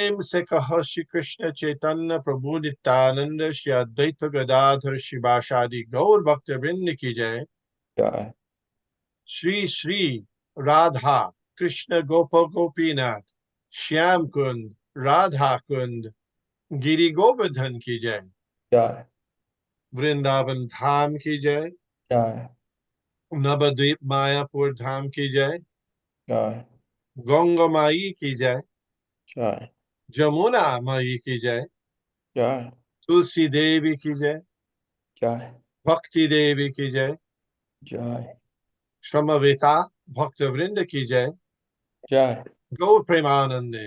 से कहा श्री कृष्ण चैतन्य प्रभु नित्यानंद श्री अद्वैत गदाधर शिवासादि गौर भक्त वृंद की जय। जय श्री श्री राधा कृष्ण गोप गोपीनाथ श्याम कुंद राधा कुंद गिरि गोवर्धन की जय। जय वृंदावन धाम की जय। जय नवद्वीप मायापुर धाम की जय। जय गंगा माई की जय। जय जमुना माई की जय। जय तुलसी देवी की जय। जय भक्ति देवी की जय। जय श्रमवेता भक्त वृंद की जय। जय गौर प्रेमानंदे।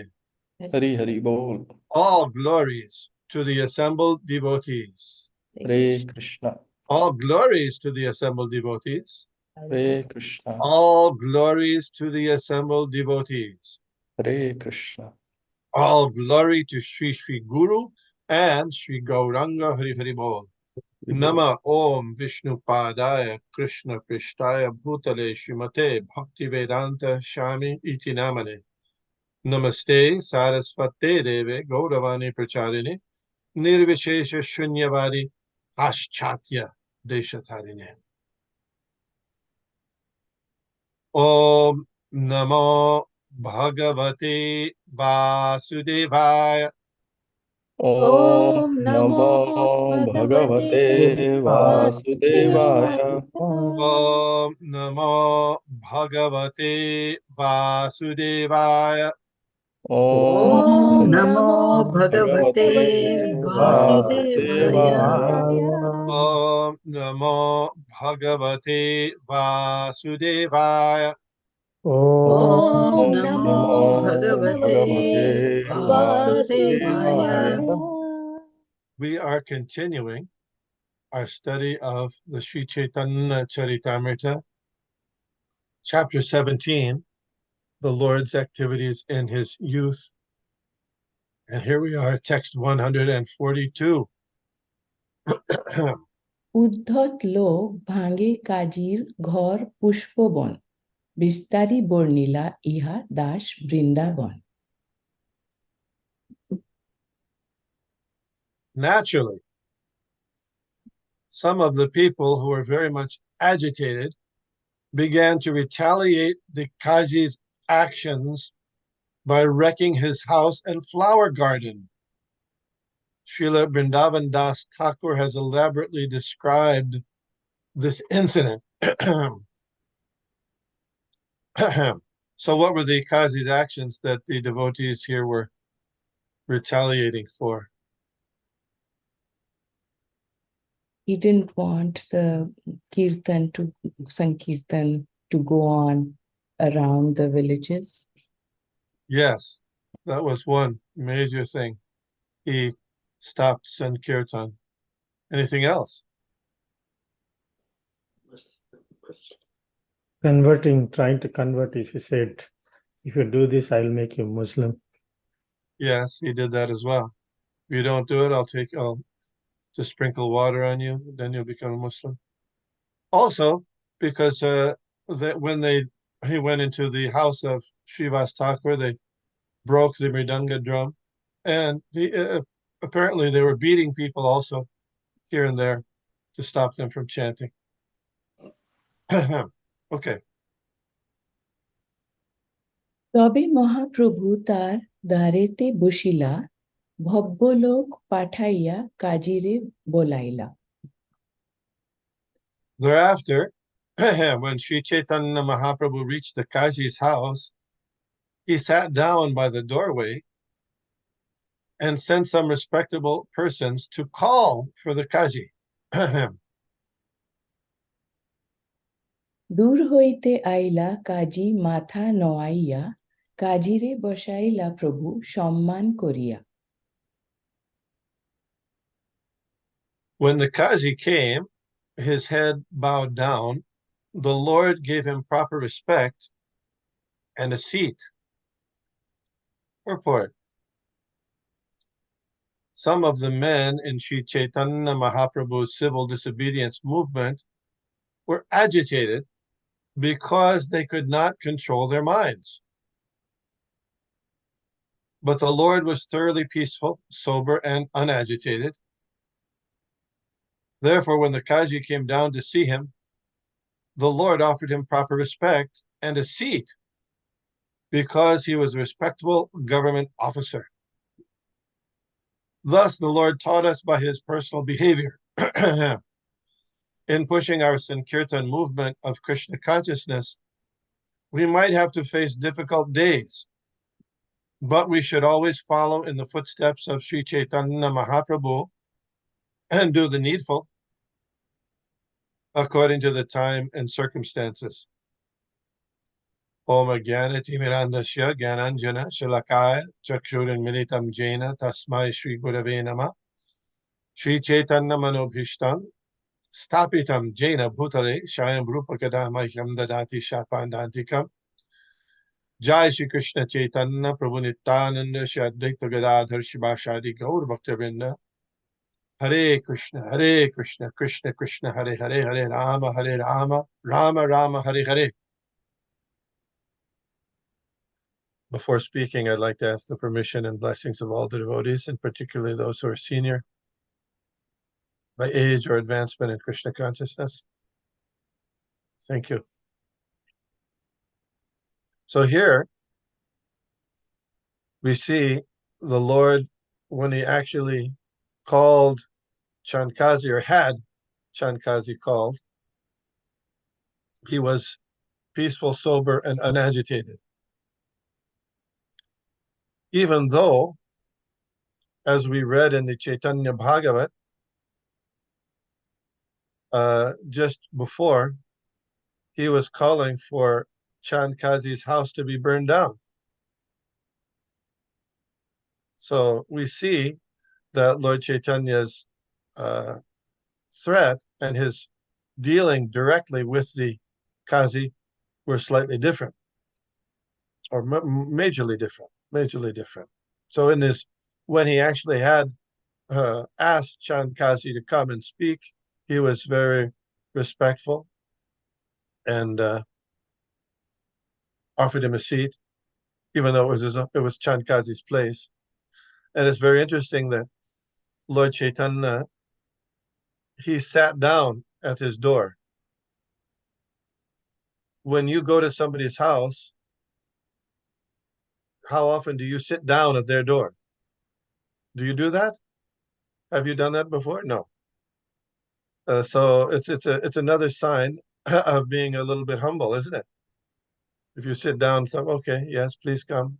हरि हरि बोल। All glories to the assembled devotees. Hare Krishna All glories to the assembled devotees. Hare Krishna All glories to the assembled devotees. Hare Krishna All glory to Sri Sri Guru and Sri Gauranga Hari Hari Bol. Nama Om Vishnu Padaya Krishna Prishtaya Bhutale Shrimate Bhaktivedanta Shami Iti Namane. Namaste Saraswate Deve Gauravani Pracharine Nirvishesha Shunyavadi Paschatya Deshatarine. Om Namo Bhagavate Vasudevaya. ओम ॐ नमो नमो भगवते भगवते वासुदेवाय। वासुदेवाय। Om Namo Bhagavate Vasudevaya. ओम ॐ नमो नमो भगवते भगवते वासुदेवाय। वासुदेवाय। Om Namo Bhagavate Vasudevaya. ओम ॐ नमो नमो भगवते भगवते वासुदेवाय। वासुदेवाय। We are continuing our study of the Sri Caitanya Caritamrita, chapter 17, the Lord's activities in his youth. And here we are, text 142. উদ্ধত লোক ভাঙে কাজীর ঘর পুষ্পবন, বিস্তারি বর্ণিলা ইহা Das Vrindavan. Naturally, some of the people who were very much agitated began to retaliate the Kaji's actions by wrecking his house and flower garden. Srila Vrindavan Das Thakur has elaborately described this incident. So what were the Kazi's actions that the devotees here were retaliating for? He didn't want the Sankirtan to go on around the villages. Yes, that was one major thing. He stopped Sankirtan. Anything else? Trying to convert, if he said, if you do this, I'll make you Muslim. Yes, he did that as well. If you don't do it, I'll just sprinkle water on you, then you'll become a Muslim. Also, because that when he went into the house of Srivas Thakur, they broke the mridanga drum, and apparently they were beating people also here and there to stop them from chanting. Okay. তবে মহাপ্রভু তার দ্বারেতে বসিলা, ভব্যলোক পাঠাইয়া কাজীরে বলাইলা। Thereafter, when Sri Chaitanya Mahaprabhu reached the Kaji's house, he sat down by the doorway and sent some respectable persons to call for the Kaji. দূর হইতে আইলা কাজী মাথা নোয়াইয়া, কাজীরে বসাইলা প্রভু সম্মান করিয়া। When the Kaji came, his head bowed down, the Lord gave him proper respect and a seat. Purport. Some of the men in Sri Chaitanya Mahaprabhu's civil disobedience movement were agitated because they could not control their minds. But the Lord was thoroughly peaceful, sober, and unagitated. Therefore, when the Kaji came down to see him, the Lord offered him proper respect and a seat because he was a respectable government officer. Thus, the Lord taught us by his personal behavior in pushing our Sankirtan movement of Krishna consciousness. We might have to face difficult days, but we should always follow in the footsteps of Sri Caitanya Mahaprabhu and do the needful according to the time and circumstances. Om Jnana-timirandasya Jnananjana Shalakaya Chakshuranmilitam Jena Tasmai Shri Gurave Namah Shri Chaitanya Manobhishtam Stapitam Jena Bhutale Shayam Rupakadamahyam Dadati Shapandantikam Jai Shri Krishna Chaitanya Prabhu Nityananda Shri Advaita Gadadhar Shivashadi Gaur Bhaktivinoda Hare Krishna, Krishna Krishna, Hare Hare, Hare Rama, Rama Rama, Hare Hare. Before speaking, I'd like to ask the permission and blessings of all the devotees, and particularly those who are senior by age or advancement in Krishna consciousness. Thank you. So here we see the Lord when he actually called Chankazi, or had Chankazi called, he was peaceful, sober, and unagitated. Even though, as we read in the Chaitanya Bhagavat, just before, he was calling for Chankazi's house to be burned down. So we see that Lord Chaitanya's threat and his dealing directly with the Kazi were slightly different, or majorly different. So in this, when he actually had asked Chankazi to come and speak, he was very respectful and offered him a seat, even though it was Chankazi's place. And it's very interesting that Lord Chaitanya, he sat down at his door. When you go to somebody's house, how often do you sit down at their door? Do you do that? Have you done that before? No. So it's another sign of being a little bit humble, isn't it? If you sit down, okay, yes, please come.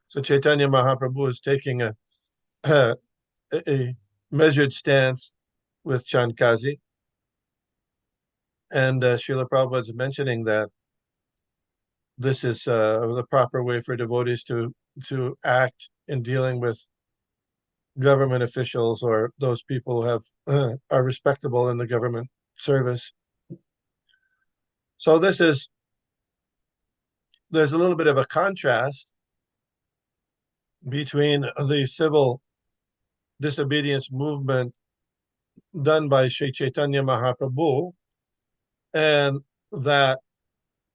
So Chaitanya Mahaprabhu is taking a measured stance with Chankazi, and Srila Prabhupada is mentioning that this is the proper way for devotees to act in dealing with government officials or those people who have are respectable in the government service. So there's a little bit of a contrast between the civil disobedience movement done by Sri Chaitanya Mahaprabhu and that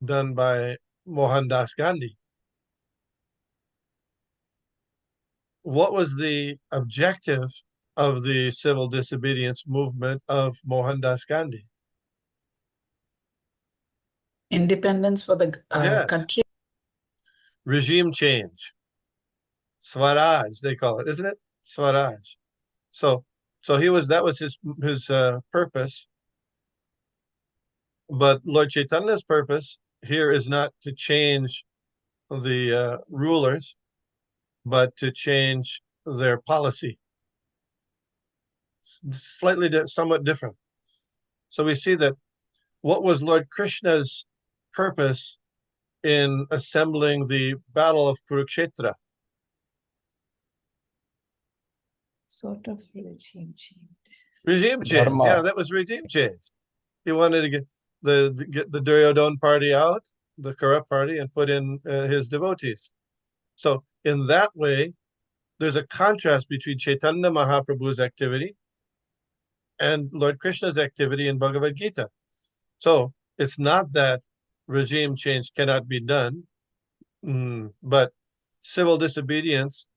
done by Mohandas Gandhi. What was the objective of the civil disobedience movement of Mohandas Gandhi? Independence for the Yes. country. Regime change. Swaraj, they call it, isn't it? Swaraj. So that was his purpose. But Lord Chaitanya's purpose here is not to change the rulers, but to change their policy. Somewhat different. So we see that what was Lord Krishna's purpose in assembling the Battle of Kurukshetra? Sort of regime change. Regime change. Dharma. Yeah, that was regime change. He wanted to get the Duryodhana party out, the corrupt party, and put in his devotees. So in that way, there's a contrast between Chaitanya Mahaprabhu's activity and Lord Krishna's activity in Bhagavad Gita. So it's not that regime change cannot be done, but civil disobedience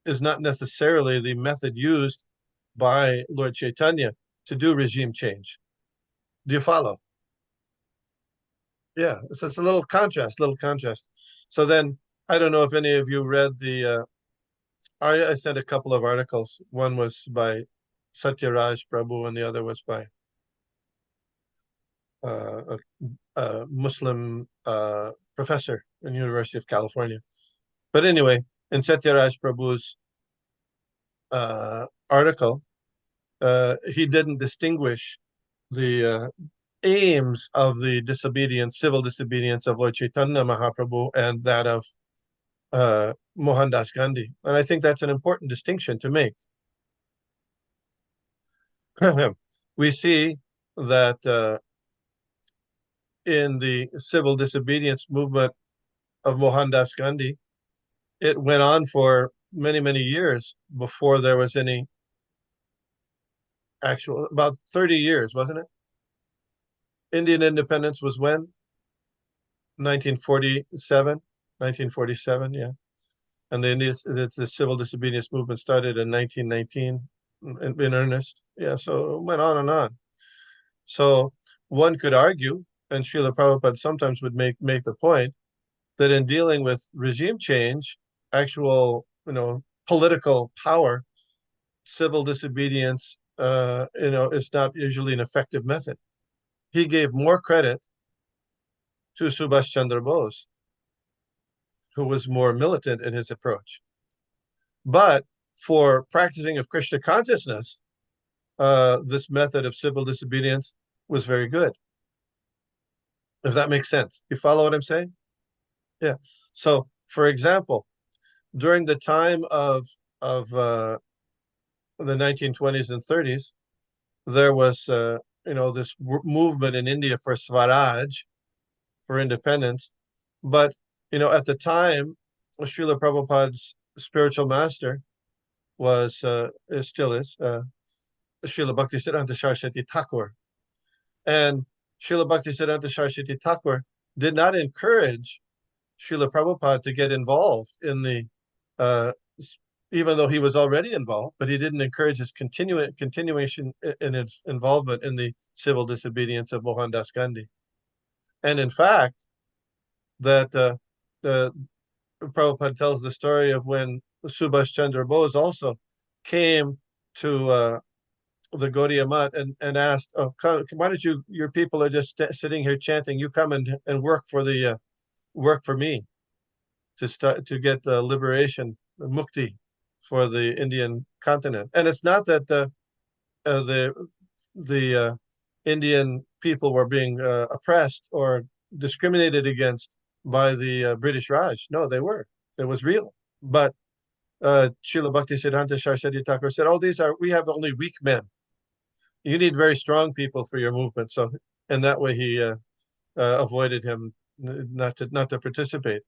is not necessarily the method used by Lord Chaitanya to do regime change. Do you follow? Yeah, so it's a little contrast. So then, I don't know if any of you read the, I sent a couple of articles. One was by Satyaraj Prabhu and the other was by a Muslim professor in the University of California. But anyway, in Satyaraj Prabhu's article, he didn't distinguish the aims of the disobedience, civil disobedience of Lord Chaitanya Mahaprabhu and that of Mohandas Gandhi. And I think that's an important distinction to make. We see that in the civil disobedience movement of Mohandas Gandhi, it went on for many, many years before there was any actual, about 30 years, wasn't it? Indian independence was when? 1947, yeah. And the civil disobedience movement started in 1919 in earnest. Yeah, so it went on and on. So one could argue, and Srila Prabhupada sometimes would make the point, that in dealing with regime change, actual, political power, civil disobedience, is not usually an effective method. He gave more credit to Subhash Chandra Bose, who was more militant in his approach. But for practicing of Krishna consciousness, this method of civil disobedience was very good. If that makes sense. You follow what I'm saying? Yeah. So, for example, during the time of the 1920s and 30s, there was this movement in India for Swaraj, for independence. But at the time, Srila Prabhupada's spiritual master was still is Srila Bhaktisiddhanta Saraswati Thakur, and Srila Bhaktisiddhanta Saraswati Thakur did not encourage Srila Prabhupada to get involved in the, even though he was already involved, but he didn't encourage his continuation in his involvement in the civil disobedience of Mohandas Gandhi. And in fact, that the Prabhupada tells the story of when Subhash Chandra Bose also came to the Gaudiya Math and asked, "Oh, why don't your people are just sitting here chanting? You come and work for me to get the liberation, mukti, for the Indian continent." And it's not that the Indian people were being oppressed or discriminated against by the British Raj. No, they were. It was real. But Srila Bhaktisiddhanta Saraswati Thakur said, "Oh, we have only weak men. You need very strong people for your movement." So, and that way he avoided him not to participate.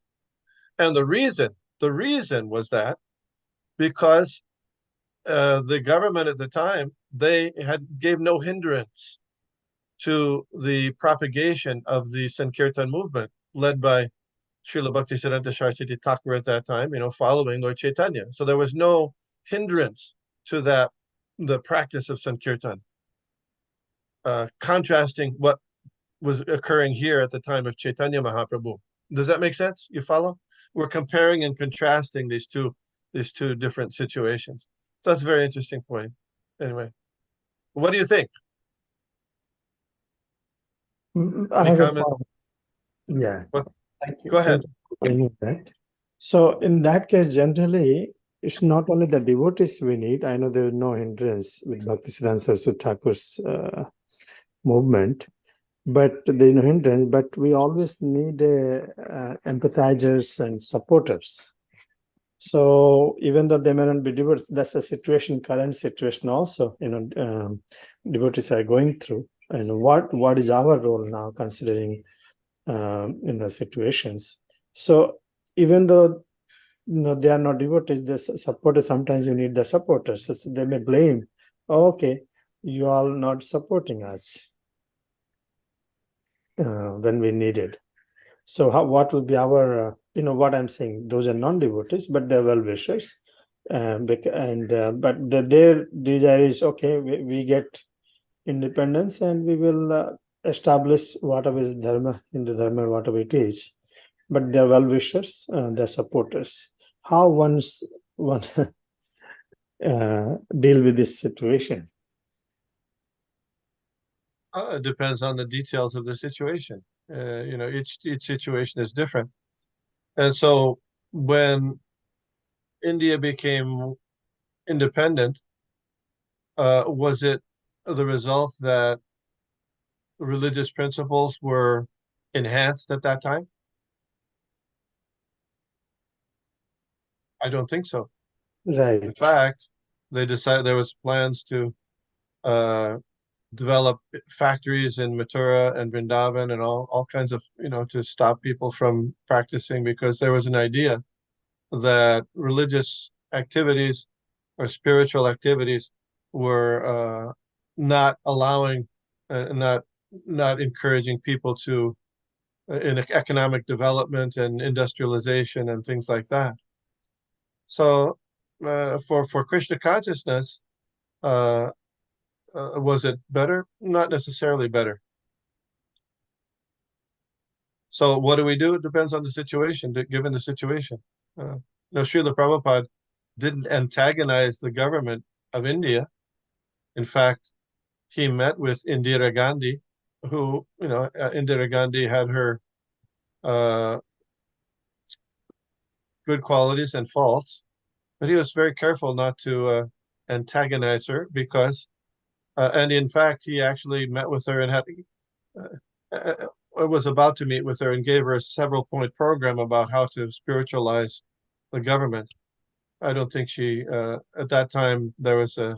And the reason was that because the government at the time, they gave no hindrance to the propagation of the Sankirtan movement led by Srila Bhaktisiddhanta Saraswati Thakur at that time, following Lord Chaitanya. So there was no hindrance to the practice of Sankirtan, contrasting what was occurring here at the time of Chaitanya Mahaprabhu. Does that make sense? You follow? We're comparing and contrasting these two different situations. So that's a very interesting point. Anyway, what do you think? I Any have a comment? point. Yeah. What? Thank you. Go ahead. Thank you for bringing that. So in that case, generally, it's not only the devotees we need. I know there is no hindrance with Bhaktisiddhanta Saraswati Thakur's movement, but there is no hindrance. But we always need empathizers and supporters. So even though they may not be devotees, that's the current situation also, devotees are going through. And what is our role now, considering in the situations? So even though they are not devotees, the supporters, sometimes you need the supporters. So they may blame, "Oh, okay, you are not supporting us when we needed." So what will be our, what I'm saying, those are non-devotees, but they're well-wishers. But their desire is, okay, we get independence and we will establish whatever is dharma, Hindu dharma, whatever it is. But they're well-wishers, they're supporters. How one deal with this situation? It depends on the details of the situation. Each situation is different. And so when India became independent, was it the result that religious principles were enhanced at that time? I don't think so. Right. In fact, they decided there was plans to develop factories in Mathura and Vrindavan and all kinds of, to stop people from practicing, because there was an idea that religious activities or spiritual activities were not allowing, not encouraging people to in economic development and industrialization and things like that. So for Krishna consciousness, was it better? Not necessarily better. So what do we do? It depends on the situation, given the situation. Srila Prabhupada didn't antagonize the government of India. In fact, he met with Indira Gandhi, who, Indira Gandhi had her good qualities and faults, but he was very careful not to antagonize her and in fact, he actually met with her and was about to meet with her and gave her a several-point program about how to spiritualize the government. I don't think at that time, there was a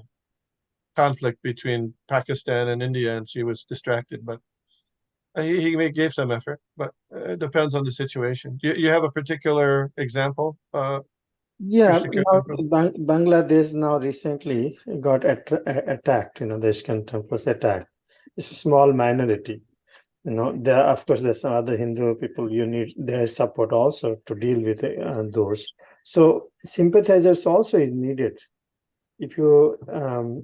conflict between Pakistan and India, and she was distracted, but he gave some effort, but it depends on the situation. You have a particular example? Yeah, Krishna now Kirtan? Bangladesh now recently got attacked, the Ishkan temples attacked. It's a small minority. There, of course, there's some other Hindu people, you need their support also to deal with those. So sympathizers also is needed. If you,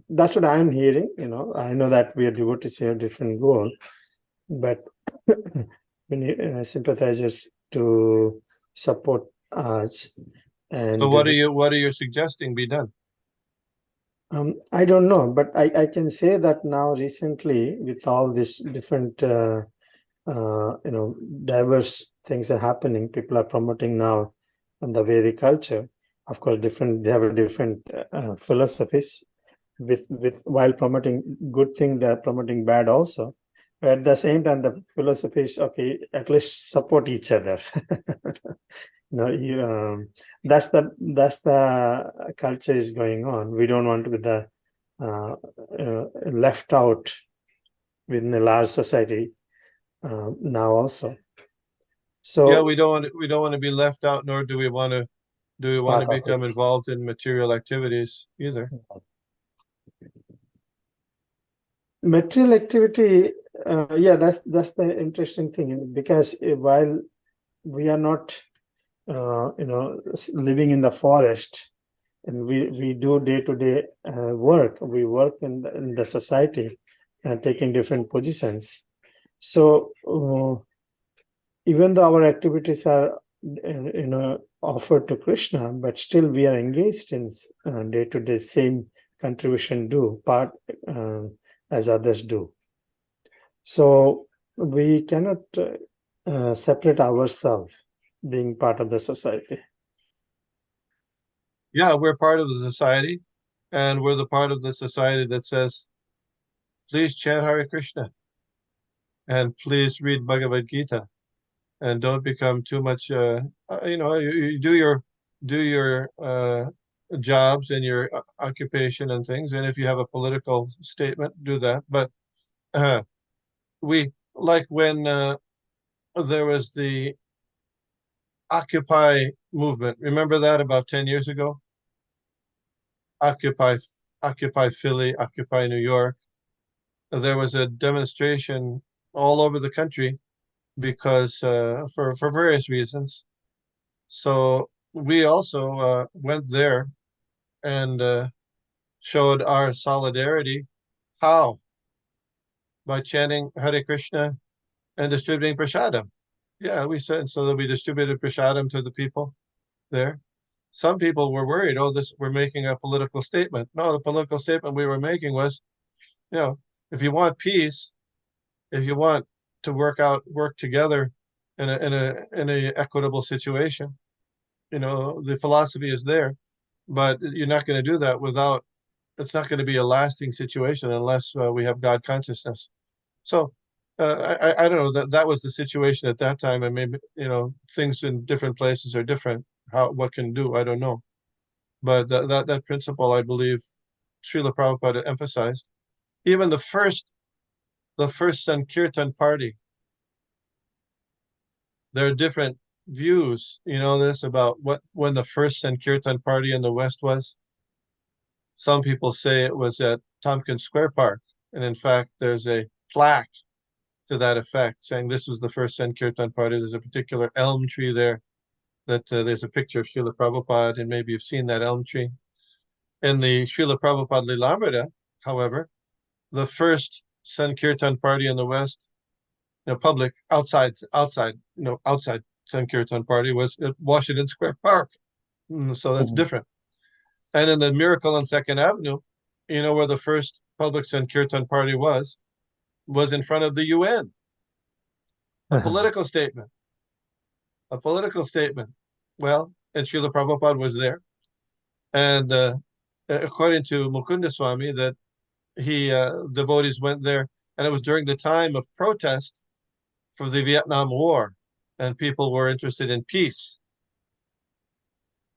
that's what I'm hearing, I know that we are devotees here, different goal, but we need sympathizers to support us. And So what are you suggesting be done? I don't know, but I can say that now recently with all these different diverse things are happening. People are promoting now the Vedic culture. Of course, they have a different philosophies. While promoting good thing, they're promoting bad also. But at the same time, the philosophy is okay. At least support each other. That's the culture is going on. We don't want to be the left out within a large society now also. So Yeah, we don't want to be left out, nor do we want to become involved in material activities either. Material activity, yeah, that's the interesting thing, because while we are not living in the forest, and we do day-to-day work, we work in the society, taking different positions. So even though our activities are offered to Krishna, but still we are engaged in day-to-day same contribution part as others do. So we cannot separate ourselves being part of the society. Yeah, we're part of the society, and we're the part of the society that says, please chant Hare Krishna, and please read Bhagavad Gita, and don't become too much. You do your jobs and your occupation and things, and if you have a political statement, do that. But we like when there was the Occupy movement. Remember that about 10 years ago? Occupy Philly, Occupy New York. There was a demonstration all over the country because for various reasons. So we also went there and showed our solidarity. How? By chanting Hare Krishna and distributing prasadam. Yeah, we said so that we distributed prasadam to the people there. Some people were worried, oh, we're making a political statement. No, the political statement we were making was, if you want peace, if you want to work together in a equitable situation, the philosophy is there, but you're not going to do that without. It's not going to be a lasting situation unless we have God consciousness. So I don't know, that was the situation at that time, and maybe things in different places are different. What can do, I don't know, but that principle, I believe, Srila Prabhupada emphasized. Even the first Sankirtan party, there are different views. You know this about when the first Sankirtan party in the West was. Some people say it was at Tompkins Square Park, and in fact, there's a plaque to that effect, saying this was the first Sankirtan party. There's a particular elm tree there that there's a picture of Srila Prabhupada, and maybe you've seen that elm tree. In the Srila Prabhupada Lilamrita, however, the first Sankirtan party in the West, public outside Sankirtan party was at Washington Square Park. So that's different. And in the Miracle on Second Avenue, where the first public Sankirtan party was in front of the UN. A political statement. A political statement. Well, and Srila Prabhupada was there. And according to Mukunda Swami, that devotees went there, and it was during the time of protest for the Vietnam War, and people were interested in peace.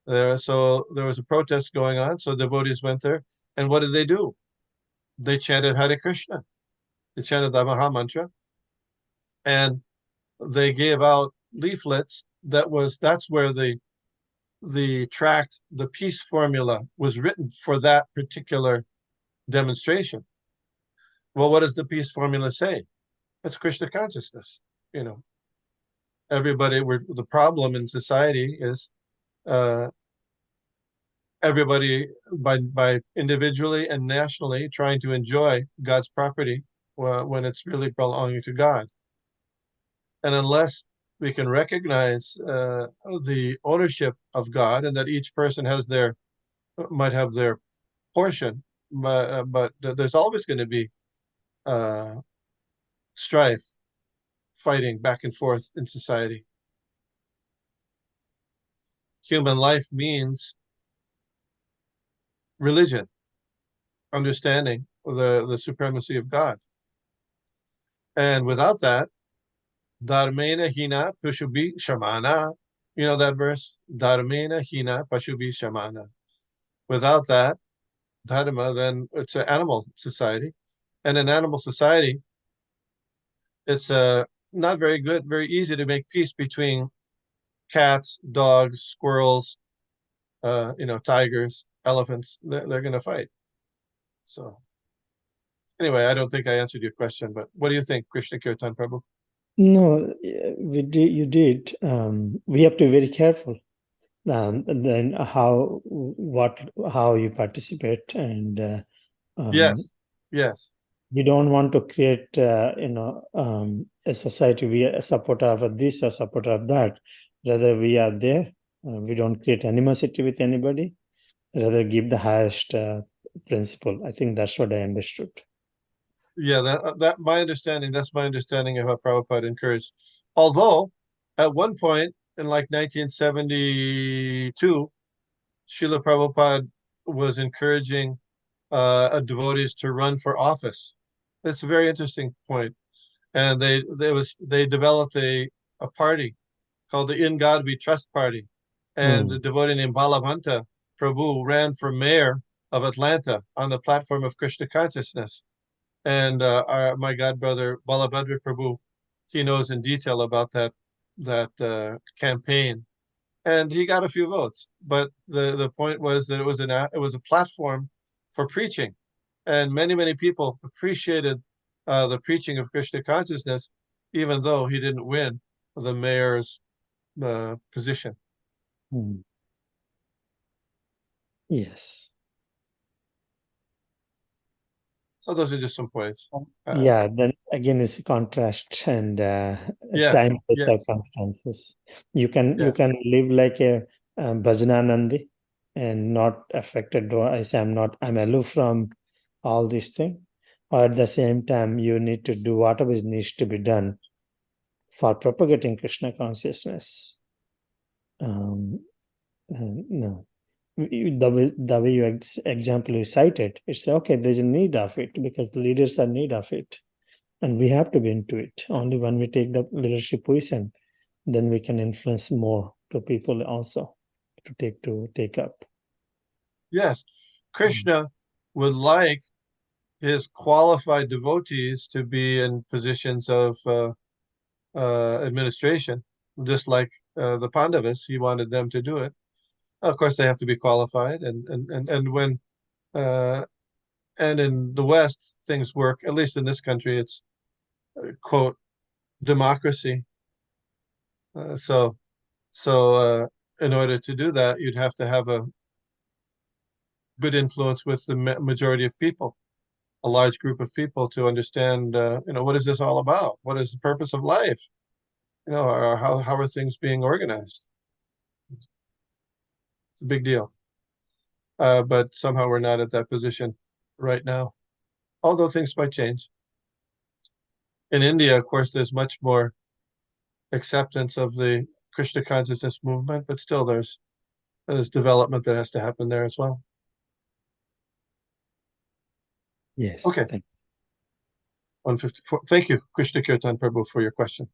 So there was a protest going on, so devotees went there, and what did they do? They chanted Hare Krishna. They chanted the Maha Mantra, and they gave out leaflets. That's where the tract, the peace formula, was written for that particular demonstration. Well, what does the peace formula say? It's Krishna consciousness. The problem in society is everybody by individually and nationally trying to enjoy God's property when it's really belonging to God. And unless we can recognize the ownership of God, and that each person might have their portion, but there's always going to be strife, fighting back and forth in society. Human life means religion, understanding the supremacy of God. And without that, Dharmena hina pashubi shamana. You know that verse? Dharmena hina pashubi shamana. Without that dharma, then it's an animal society. And in animal society, it's not very good, very easy to make peace between cats, dogs, squirrels, tigers, elephants. They're going to fight. So anyway, I don't think I answered your question, but what do you think, Krishna Kirtan Prabhu? No, you did. We have to be very careful. And then how you participate, and Yes. we don't want to create a society we are a supporter of this or supporter of that. Rather, we are there. We don't create animosity with anybody. Rather, give the highest principle. I think that's what I understood. Yeah, that's my understanding of how Prabhupada encouraged. Although, at one point in like 1972, Srila Prabhupada was encouraging devotees to run for office. That's a very interesting point. And they developed a party called the In God We Trust Party. And the devotee named Balavanta Prabhu ran for mayor of Atlanta on the platform of Krishna consciousness. And my godbrother Balabhadra Prabhu, he knows in detail about that campaign, and he got a few votes. But the point was that it was a platform for preaching, and many people appreciated the preaching of Krishna consciousness, even though he didn't win the mayor's position. Hmm. Yes. So those are just some points. Yeah, then again it's contrast and Yes, time yes. circumstances. You can Yes. live like a Bhajananandi and not affected, or I say I'm aloof from all these things. Or at the same time, you need to do whatever is needs to be done for propagating Krishna consciousness. No. The way you example you cited, it's okay, there's a need of it because the leaders are in need of it. And we have to be into it. Only when we take the leadership position, then we can influence more to people also to take up. Yes. Krishna would like his qualified devotees to be in positions of administration, just like the Pandavas. He wanted them to do it. Of course, they have to be qualified, and when and in the West things work. At least in this country, it's quote democracy. So in order to do that, you'd have to have a good influence with the majority of people, a large group of people, to understand, what is this all about? What is the purpose of life? Or how are things being organized? It's a big deal. But somehow we're not at that position right now, although things might change. In India, of course, there's much more acceptance of the Krishna consciousness movement, but still there's development that has to happen there as well. Yes. Okay. 154. Thank you, Krishna Kirtan Prabhu, for your question.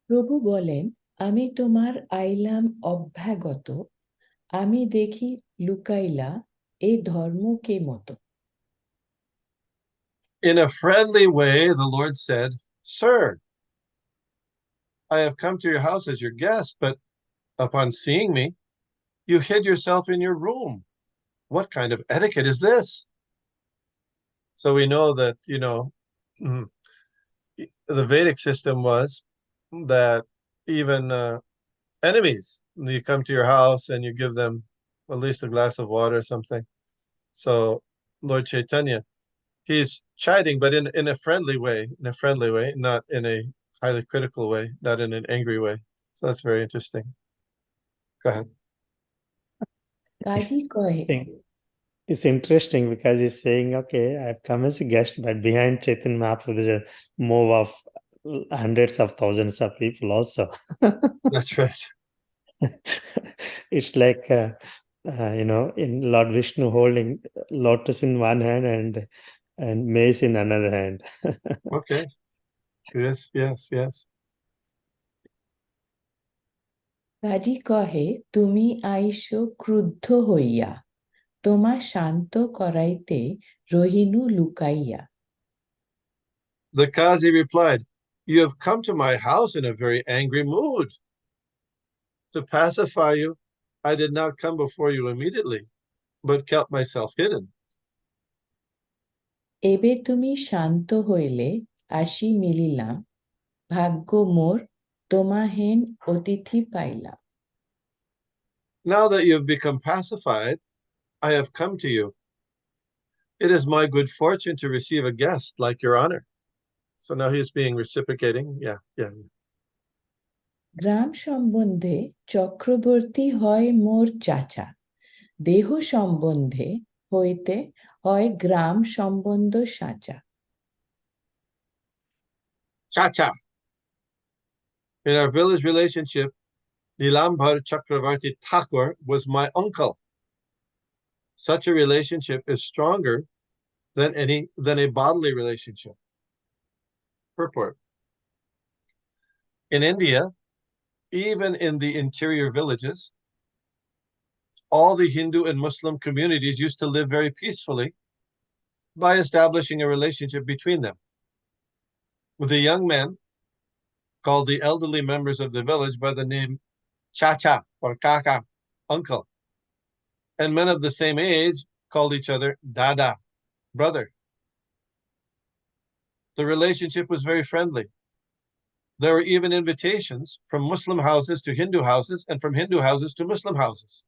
প্রভু বলেন, আমি তোমার আইলাম অভ্যাগত, আমি দেখি লুকাইলা, এ ধর্ম কে মতো? In a friendly way, the Lord said, "Sir, I have come to your house as your guest, but upon seeing me, you hid yourself in your room. What kind of etiquette is this?" So we know that, the Vedic system was that even enemies, you come to your house and you give them at least a glass of water or something. So Lord Chaitanya, he's chiding, but in a friendly way, not in a highly critical way, not in an angry way. So that's very interesting. Go ahead. কাজী কহে, It's interesting because he's saying, okay, I've come as a guest, but behind Chaitanya Mahaprabhu, there's a mob of hundreds of thousands of people also. That's right. It's like, in Lord Vishnu holding lotus in one hand and mace in another hand. Okay. Yes. কাজী কহে, তুমি আইসো ক্রুদ্ধ হইয়া, তোমা শান্ত করাইতে রহিনু লুকাইয়া। The Qazi replied, "You have come to my house in a very angry mood. To pacify you, I did not come before you immediately, but kept myself hidden." এবে তুমি শান্ত হইলে আসি মিলিলাম, ভাগ্য মোর তোমাহেন অতিথি পাইলাম। Now that you have become pacified, I have come to you. It is my good fortune to receive a guest like your honor. So now he's being reciprocating. Yeah. গ্রাম সম্বন্ধে চক্রবর্তী হয় মোর চাচা, দেহ সম্বন্ধে হইতে হয় গ্রাম সম্বন্ধ such a. Cha-cha. In our village relationship, Nilambhar Chakravarti Thakur was my uncle. Such a relationship is stronger than a bodily relationship. Purport. In India, even in the interior villages, all the Hindu and Muslim communities used to live very peacefully by establishing a relationship between them. The young men called the elderly members of the village by the name Chacha or Kaka, uncle, and men of the same age called each other Dada, brother. The relationship was very friendly. There were even invitations from Muslim houses to Hindu houses and from Hindu houses to Muslim houses.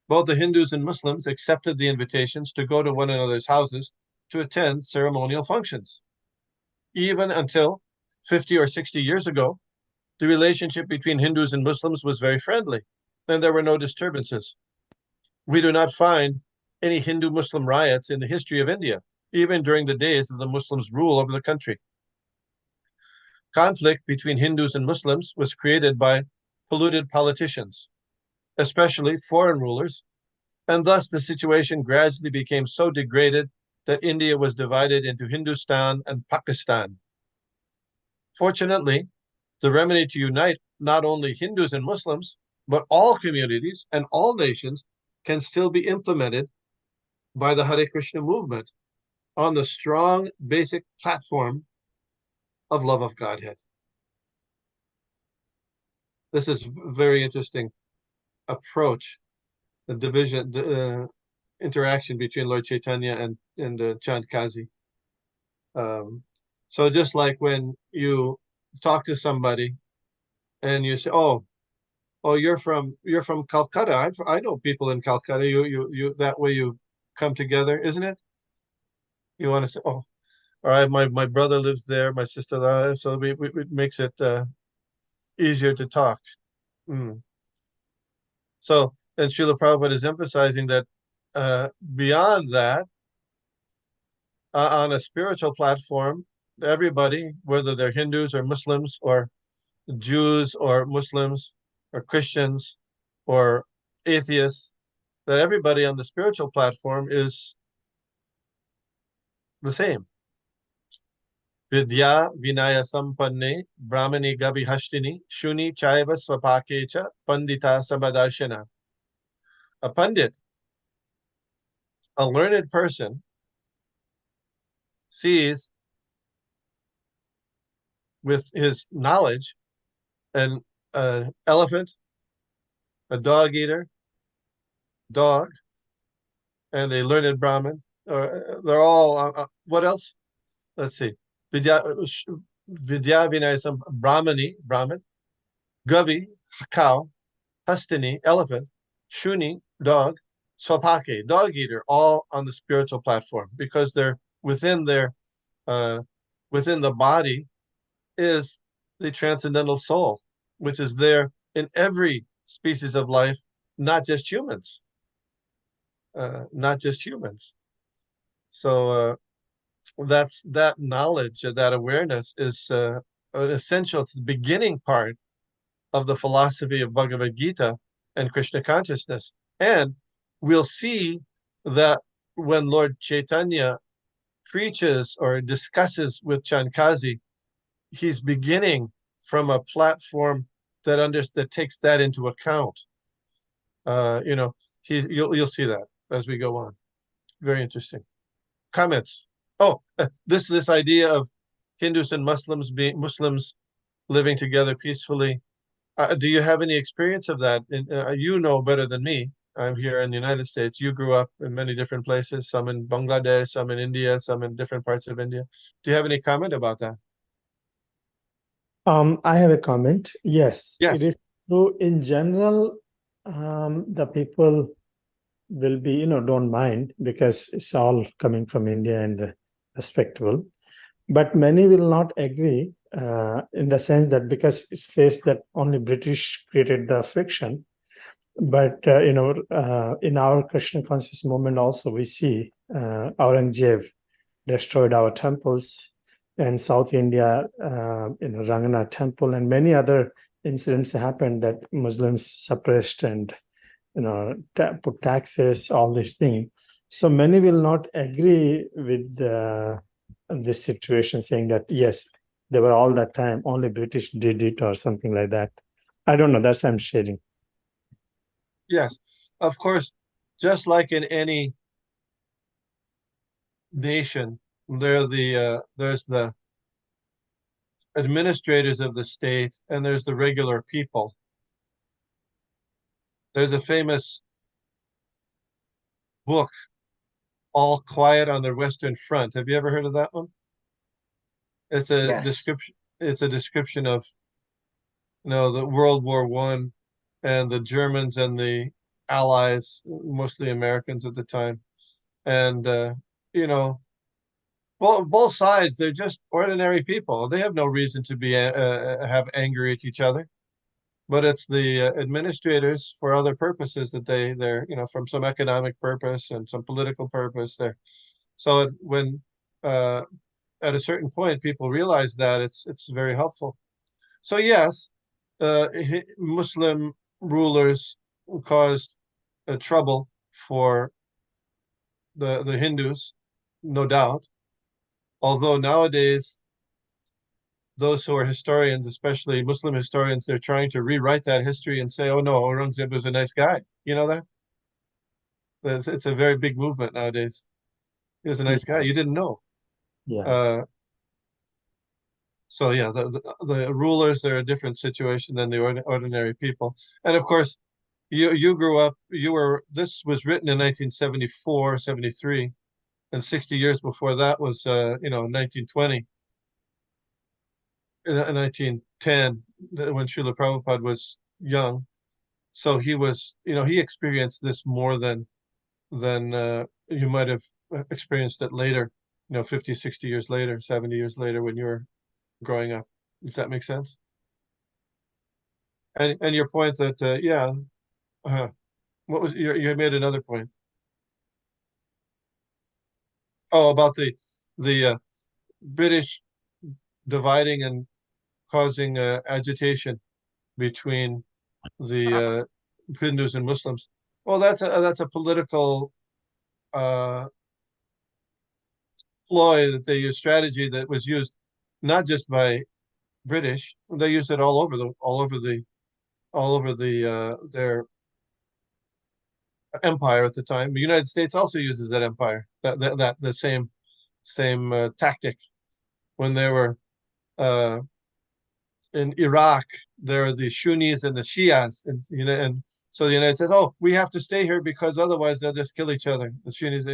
Both the Hindus and Muslims accepted the invitations to go to one another's houses to attend ceremonial functions. Even until 50 or 60 years ago, the relationship between Hindus and Muslims was very friendly, and there were no disturbances. We do not find any Hindu-Muslim riots in the history of India, even during the days of the Muslims' rule over the country. Conflict between Hindus and Muslims was created by polluted politicians, especially foreign rulers, and thus the situation gradually became so degraded that India was divided into Hindustan and Pakistan. Fortunately, the remedy to unite not only Hindus and Muslims, but all communities and all nations can still be implemented by the Hare Krishna movement on the strong basic platform of love of Godhead. This is a very interesting approach, the division, the interaction between Lord Chaitanya and Chand Kazi. So just like when you talk to somebody and you say, "Oh, you're from Calcutta. I know people in Calcutta. You that way you come together, isn't it?" You want to say, "Oh, all right, my brother lives there, my sister lives," so it makes it easier to talk. Mm. So, and Srila Prabhupada is emphasizing that beyond that, on a spiritual platform, everybody, whether they're Hindus or Muslims or Jews or Muslims or Christians or atheists, that everybody on the spiritual platform is the same. Vidya Vinaya Sampanne Brahmani Gavi Hashtini Shuni Chaiva Swapakecha Pandita Sabadarshana. A Pandit, a learned person, sees with his knowledge an elephant, a dog eater, dog, and a learned Brahmin. They're all, what else? Let's see. Vidya Vinayasam Brahman, Gavi, cow, Hastini, elephant, Shuni, dog, Swapake, dog eater, all on the spiritual platform because they're within their, within the body is the transcendental soul, which is there in every species of life, not just humans. Not just humans. So that's that knowledge, that awareness is an essential. It's the beginning part of the philosophy of Bhagavad Gita and Krishna consciousness. And we'll see that when Lord Chaitanya preaches or discusses with Chankazi, he's beginning from a platform that takes that into account. You'll see that as we go on. Very interesting. Comments? Oh, this idea of Hindus and Muslims living together peacefully. Do you have any experience of that? You know better than me. I'm here in the United States. You grew up in many different places, some in Bangladesh, some in India, some in different parts of India. Do you have any comment about that? I have a comment. Yes, Yes. it is true. In general, the people will be, don't mind because it's all coming from India and respectable. But many will not agree in the sense that because it says that only British created the friction. But, in our Krishna conscious movement also, we see Aurangzeb destroyed our temples and South India, Ranganath temple and many other incidents happened that Muslims suppressed and, put taxes, all these things. So many will not agree with this situation, saying that, yes, they were all that time, only British did it or something like that. I don't know, that's I'm sharing. Yes, of course, just like in any nation, there's the administrators of the state and there's the regular people. There's a famous book, All Quiet on the Western Front. Have you ever heard of that one? It's a Yes. description. It's a description of, the World War I and the Germans and the Allies, mostly Americans at the time, and you know, both sides. They're just ordinary people. They have no reason to be have anger at each other. But it's the administrators for other purposes that they're from some economic purpose and some political purpose there. So when uh, at a certain point people realize that it's very helpful. So yes, Muslim rulers caused trouble for the Hindus, no doubt. Although nowadays those who are historians, especially Muslim historians, they're trying to rewrite that history and say, "Oh no, Aurangzeb was a nice guy." You know that? It's a very big movement nowadays. He was a nice guy. You didn't know. Yeah. So yeah, the rulers, they're a different situation than the ordinary people. And of course, you grew up. This was written in 1974, 73, and 60 years before that was 1920. In 1910, when Srila Prabhupada was young. So he experienced this more than you might have experienced it later, 50, 60 years later, 70 years later when you were growing up. Does that make sense? And your point that, what was you made another point. Oh, about the British dividing and causing agitation between the Hindus and Muslims. Well, that's a political ploy that they use, strategy that was used not just by British. They used it all over their empire at the time. The United States also uses that empire, the same tactic. When they were in Iraq, there are the Sunnis and the Shias, and so the United States, oh, we have to stay here because otherwise they'll just kill each other. The Sunnis,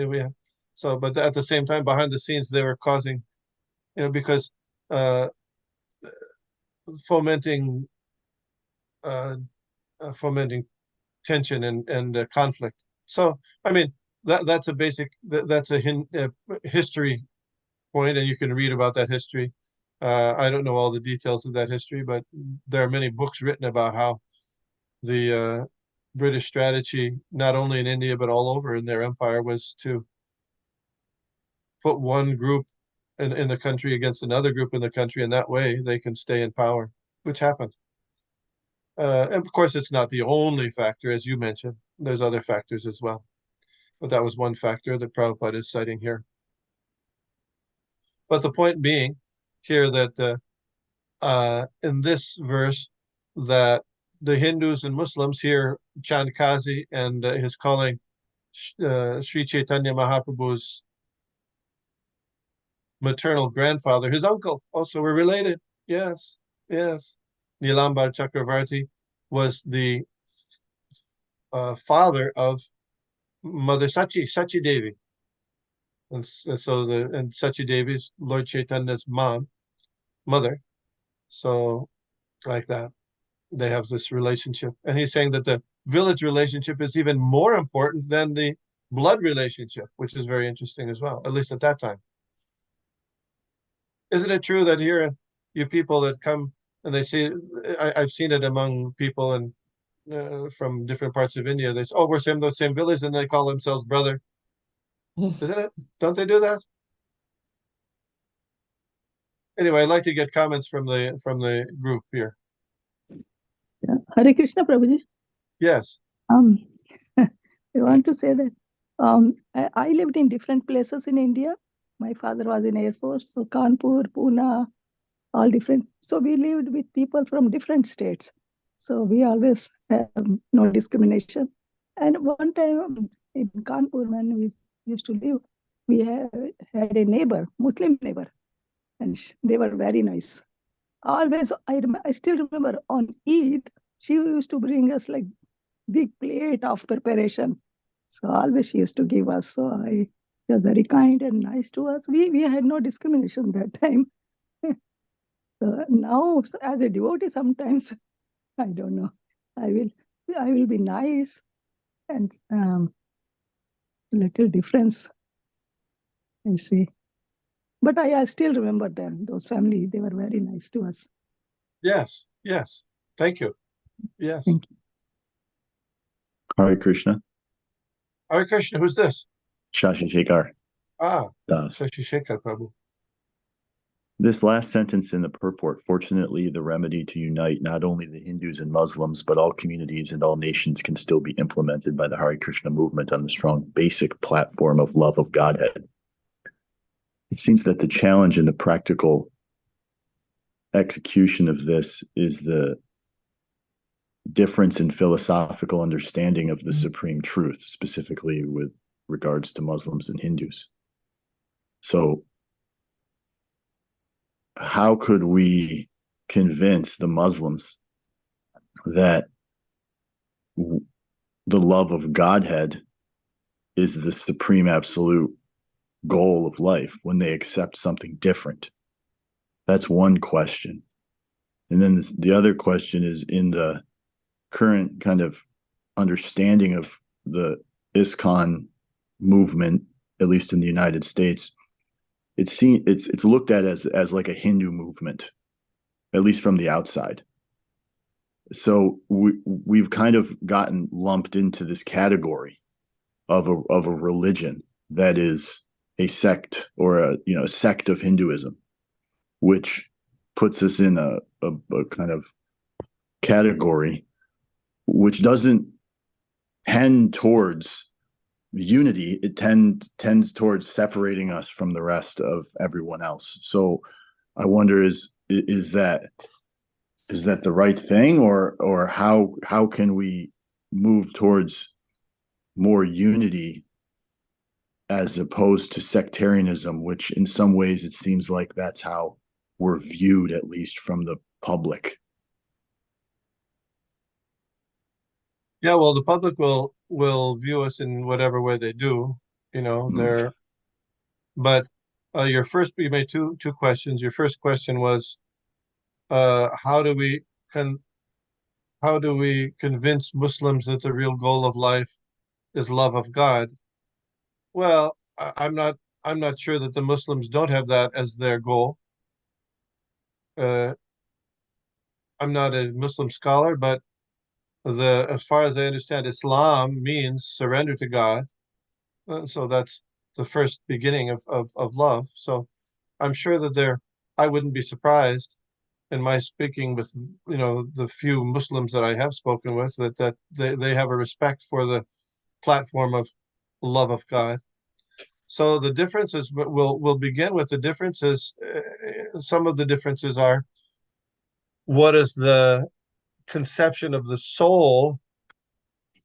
but at the same time, behind the scenes, they were causing, because uh, fomenting fomenting tension and conflict. So, I mean, that's a basic that's a history point, and you can read about that history. I don't know all the details of that history, but there are many books written about how the British strategy, not only in India but all over in their empire, was to put one group in the country against another group in the country, and that way they can stay in power, which happened. And of course, it's not the only factor, as you mentioned. There's other factors as well. But that was one factor that Prabhupada is citing here. But the point being here that in this verse, that the Hindus and Muslims here, Chand Kazi and his calling Sri Chaitanya Mahaprabhu's maternal grandfather, his uncle, also were related. Yes, yes. Nilambar Chakravarti was the father of Mother Sachi Devi. And Sachi Devi is Lord Chaitanya's mother. So like that, they have this relationship. And he's saying that the village relationship is even more important than the blood relationship, which is very interesting as well, at least at that time. Isn't it true that here, you people that come and they see, I've seen it among people and from different parts of India, they say, oh, we're from the same village, and they call themselves brother. Isn't it? Don't they do that? Anyway, I'd like to get comments from the group here. Yeah. Hare Krishna, Prabhuji. Yes. I want to say that I lived in different places in India. My father was in Air Force, so Kanpur, Pune, all different. So we lived with people from different states. So we always have no discrimination. And one time in Kanpur, when we used to live, we had a neighbor, Muslim neighbor, and they were very nice. Always, I still remember on Eid, she used to bring us like big plate of preparation. So always she used to give us. So she was very kind and nice to us. We had no discrimination that time. Now, as a devotee, sometimes I don't know. I will be nice and little difference. I see. But I still remember them. Those family, they were very nice to us. Yes, yes. Thank you. Yes. Thank you. Hare Krishna. Hare Krishna, who's this? Shashi Shekhar Ah, Das. Shashi Shekhar Prabhu. This last sentence in the purport, fortunately, the remedy to unite not only the Hindus and Muslims, but all communities and all nations can still be implemented by the Hare Krishna movement on the strong basic platform of love of Godhead. It seems that the challenge in the practical execution of this is the difference in philosophical understanding of the supreme truth, specifically with regards to Muslims and Hindus. So, how could we convince the Muslims that the love of Godhead is the supreme absolute goal of life when they accept something different? That's one question. And then the other question is, in the current kind of understanding of the ISKCON movement, at least in the United States, it's looked at as like a Hindu movement, at least from the outside. So we've kind of gotten lumped into this category of a religion that is a sect, or a sect of Hinduism, which puts us in a kind of category which doesn't tend towards unity. It tends towards separating us from the rest of everyone else. So I wonder, is that the right thing, or how can we move towards more unity as opposed to sectarianism, which in some ways it seems like that's how we're viewed, at least from the public? Yeah, well, the public will view us in whatever way they do. But you made two questions. Your first question was, how do we convince Muslims that the real goal of life is love of God? Well, I'm not sure that the Muslims don't have that as their goal. I'm not a Muslim scholar, but as far as I understand, Islam means surrender to God. So that's the first beginning of love. So I'm sure that I wouldn't be surprised in my speaking with, the few Muslims that I have spoken with, that they have a respect for the platform of love of God. So the differences, we'll begin with the differences. Some of the differences are, what is the conception of the soul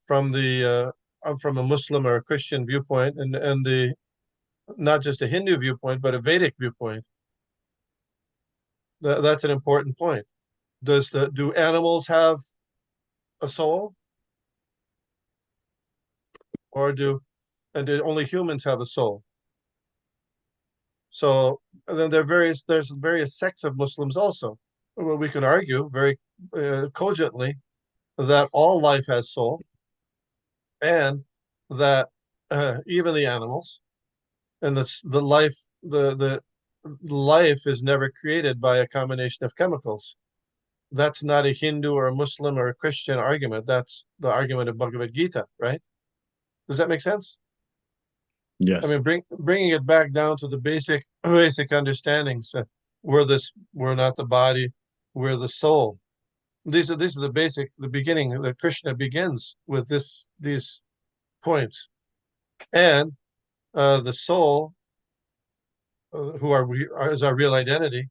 from from a Muslim or a Christian viewpoint, and the not just a Hindu viewpoint, but a Vedic viewpoint. That's an important point. Do animals have a soul, or do only humans have a soul? So, and then there's various sects of Muslims also. Well, we can argue very cogently that all life has soul, and that even the animals, and the life is never created by a combination of chemicals. That's not a Hindu or a Muslim or a Christian argument. That's the argument of Bhagavad Gita, right? Does that make sense? Yes. I mean, bringing it back down to the basic understandings. We're not the body, we're the soul. These are the beginning. The Krishna begins with these points, and the soul, is our real identity.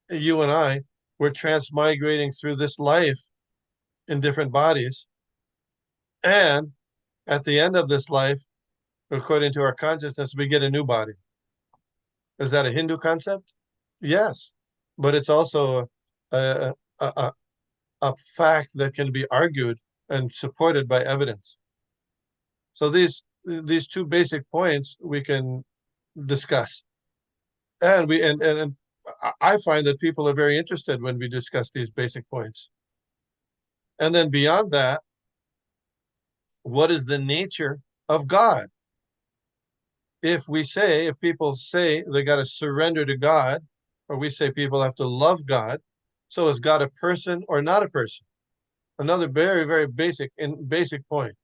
You and I, we're transmigrating through this life in different bodies, and at the end of this life, according to our consciousness, we get a new body. Is that a Hindu concept? Yes, but it's also a, a, a fact that can be argued and supported by evidence. So these two basic points we can discuss, and I find that people are very interested when we discuss these basic points. And then beyond that, what is the nature of God? If people say they got to surrender to God, or we say people have to love God, so is God a person or not a person? Another very, very basic point.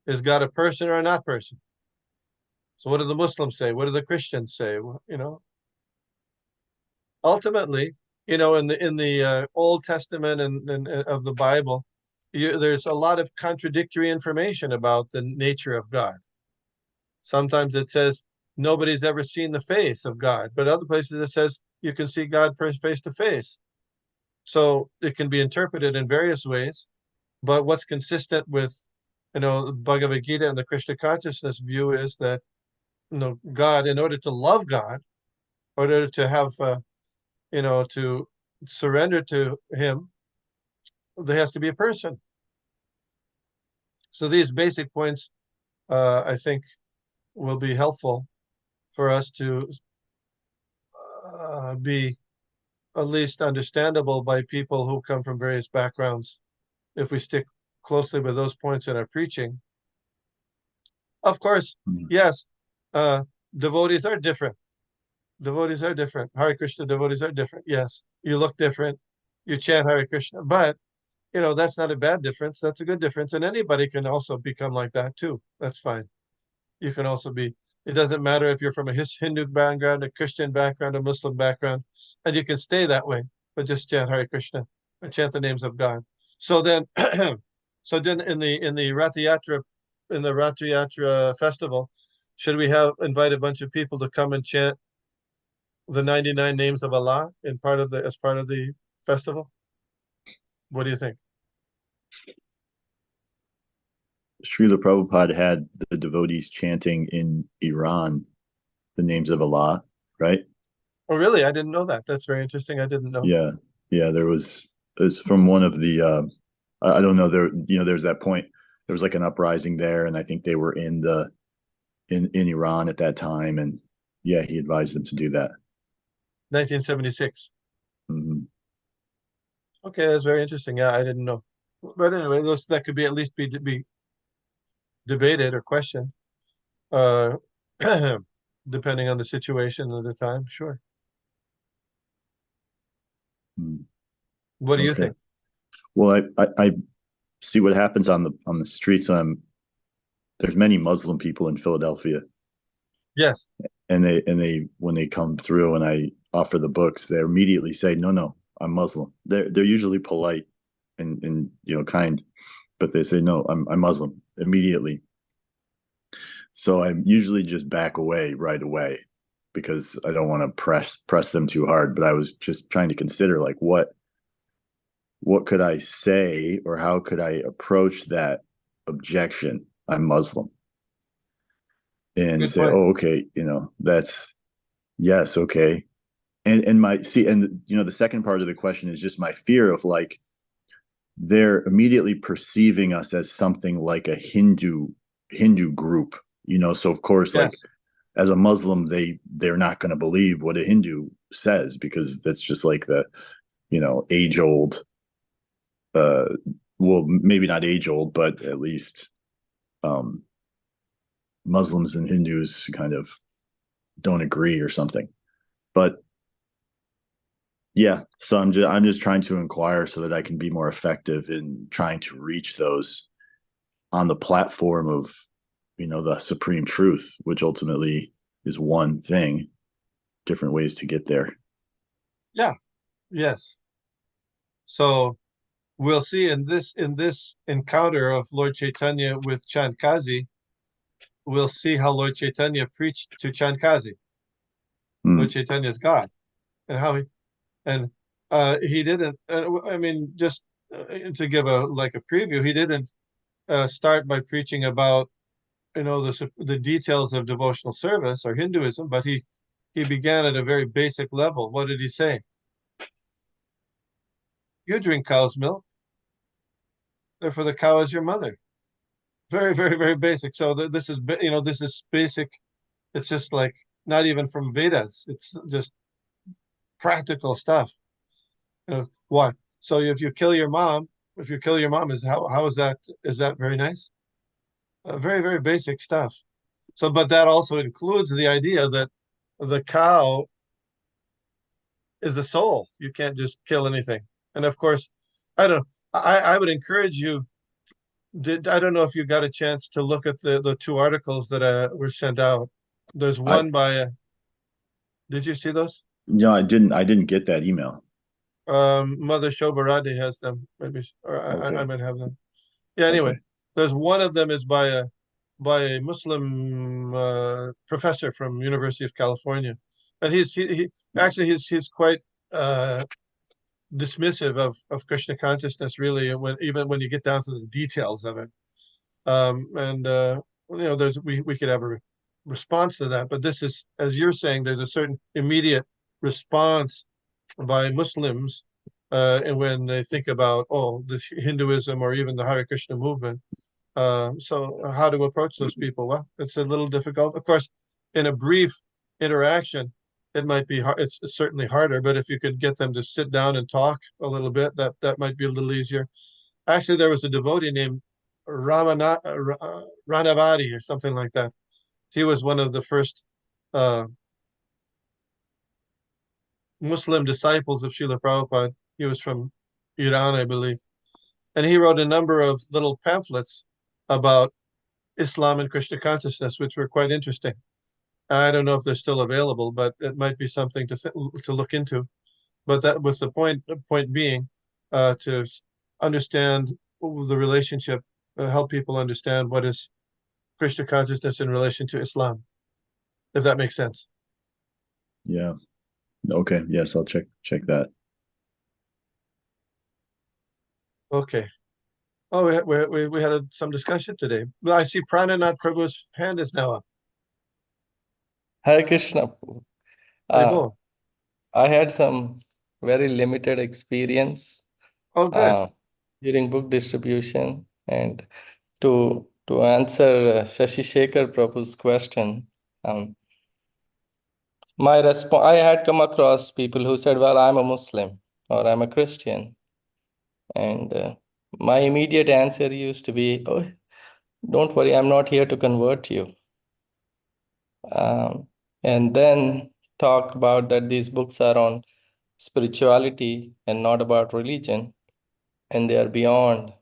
Is God a person or a not person? So what do the Muslims say? What do the Christians say? Ultimately, in the Old Testament and of the Bible, there's a lot of contradictory information about the nature of God. Sometimes it says nobody's ever seen the face of God, but other places it says you can see God face to face. So it can be interpreted in various ways, but what's consistent with, Bhagavad Gita and the Krishna consciousness view is that, God, in order to love God, in order to have, to surrender to Him, there has to be a person. So these basic points, I think, will be helpful for us to be at least understandable by people who come from various backgrounds, if we stick closely with those points in our preaching. Of course, yes, devotees are different. Devotees are different. Hare Krishna devotees are different. Yes, you look different. You chant Hare Krishna, but that's not a bad difference. That's a good difference, and anybody can also become like that too. That's fine. You can also be. It doesn't matter if you're from a Hindu background, a Christian background, a Muslim background, and you can stay that way. But just chant Hare Krishna and chant the names of God. So then, in the Rath Yatra festival, should we invite a bunch of people to come and chant the 99 names of Allah as part of the festival? What do you think? Srila Prabhupada had the devotees chanting in Iran the names of Allah, right? Oh, really? I didn't know that. That's very interesting. I didn't know. Yeah. It's from one of the I don't know, there's that point, there was like an uprising there, and I think they were in Iran at that time, and yeah, he advised them to do that. 1976. Mm-hmm. Okay, that's very interesting. Yeah, I didn't know. But anyway, that could be at least be debated or questioned, depending on the situation of the time. Sure. What do you think? Well, I see what happens on the streets. There's many Muslim people in Philadelphia. Yes. And they when they come through and I offer the books, they immediately say, no, I'm Muslim. They're usually polite and kind, but they say, no, I'm Muslim immediately. So I usually just back away right away because I don't want to press them too hard. But I was just trying to consider, like, what could I say, or how could I approach that objection? I'm Muslim. And Good say, point. oh, okay, that's, yes, okay. And the second part of the question is just my fear of, like, they're immediately perceiving us as something like a Hindu group, so of course, like, Yes. as a Muslim, they're not going to believe what a Hindu says, because that's just like the, age old, well, maybe not age old, but at least Muslims and Hindus kind of don't agree or something. But yeah, so I'm just trying to inquire so that I can be more effective in trying to reach those on the platform of, the supreme truth, which ultimately is one thing, different ways to get there. Yeah. Yes. So we'll see in this encounter of Lord Chaitanya with Chandkazi, we'll see how Lord Chaitanya preached to Chandkazi. Lord Chaitanya is God, and how he didn't. Just to give a preview, he didn't start by preaching about the details of devotional service or Hinduism, but he began at a very basic level. What did he say? You drink cow's milk, therefore the cow is your mother. Very, very, very basic. So this is this is basic. It's just like not even from Vedas. It's just practical stuff. Why? So if you kill your mom, is how is that very nice? Very, very basic stuff. So, but that also includes the idea that the cow is a soul. You can't just kill anything. And of course, I would encourage you. I don't know if you got a chance to look at the two articles that were sent out. There's one by. Did you see those? No, I didn't get that email. Mother Shobaradi has them, maybe, or Okay. I might have them. Yeah. Anyway, Okay. there's one of them is by a Muslim professor from University of California, and he actually he's quite dismissive of Krishna consciousness. Really, even when you get down to the details of it, and there's we could have a response to that, but this is, as you're saying, there's a certain immediate response by Muslims, and when they think about the Hinduism or even the Hare Krishna movement. So how to approach those people? Well, it's a little difficult. Of course, in a brief interaction, it might be hard. It's certainly harder, but if you could get them to sit down and talk a little bit, that might be a little easier. Actually, there was a devotee named Ranavadi or something like that. He was one of the first Muslim disciples of Srila Prabhupada. He was from Iran, I believe. And he wrote a number of little pamphlets about Islam and Krishna consciousness, which were quite interesting. I don't know if they're still available, but it might be something to look into. But that was the point being to understand the relationship, help people understand what is Krishna consciousness in relation to Islam, if that makes sense. Yeah. Okay. Yes, I'll check that. Okay. Oh, we had some discussion today. Well, I see Prananath Prabhu's hand is now up. Hare Krishna. Haribol. I had some very limited experience Oh, good. during book distribution, and to answer Shashi Shekhar Prabhu's question, my response, I had come across people who said, well, I'm a Muslim or I'm a Christian. And my immediate answer used to be, oh, don't worry, I'm not here to convert you. And then talk about that these books are on spirituality and not about religion, and they are beyond,